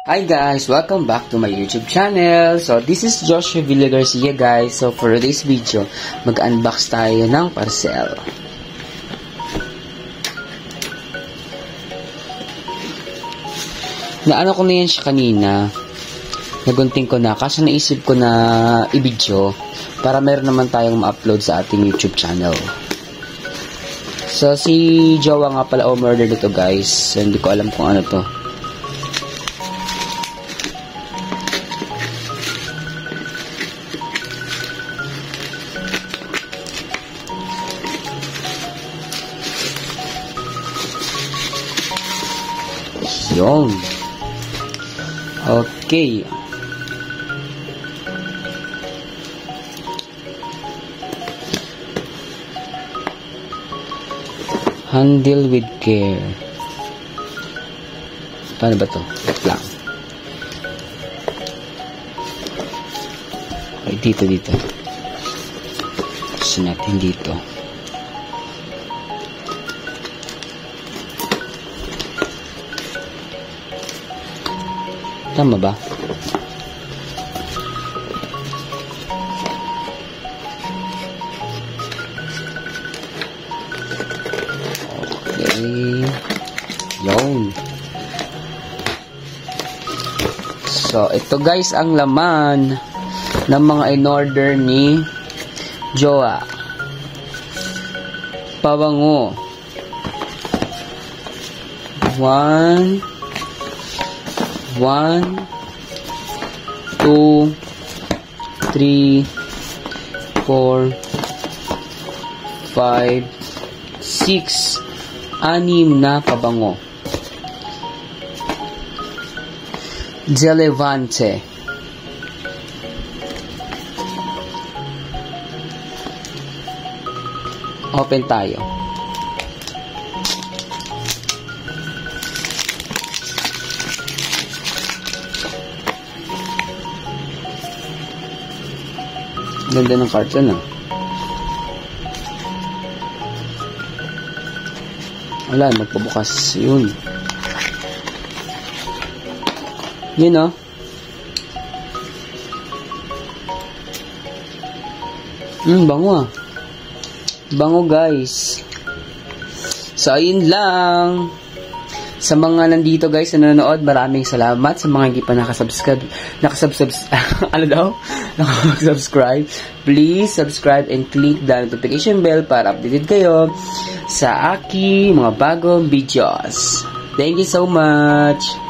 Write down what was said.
Hi guys! Welcome back to my YouTube channel. So, this is Joshua Villa Garcia guys. So, for today's video, mag-unbox tayo ng parcel. Naano ko na yan siya kanina. Nagunting ko na. Kasi naisip ko na i-video para meron naman tayong ma-upload sa ating YouTube channel. So, si Jowa nga pala umorder nito guys. So, hindi ko alam kung ano to. Yun. Okay. Handle with care. Paano ba to? Wait lang. Okay, dito. Gusto natin dito. Tama ba? Okay. Yun. So, ito guys ang laman ng mga in-order ni Jowa. Pabango. 1, 2, 3, 4, 5, 6, 6 na pabango. Gelevante. Open tayo. Ganda ng carton ah. Wala, magpabukas. Yun. Yun oh. Bango ah. Bango guys. So, ayun lang. Sa mga nandito guys na nanonood, maraming salamat. Sa mga hindi pa nakasubscribe, please subscribe and click the notification bell para updated kayo sa aking mga bagong videos. Thank you so much!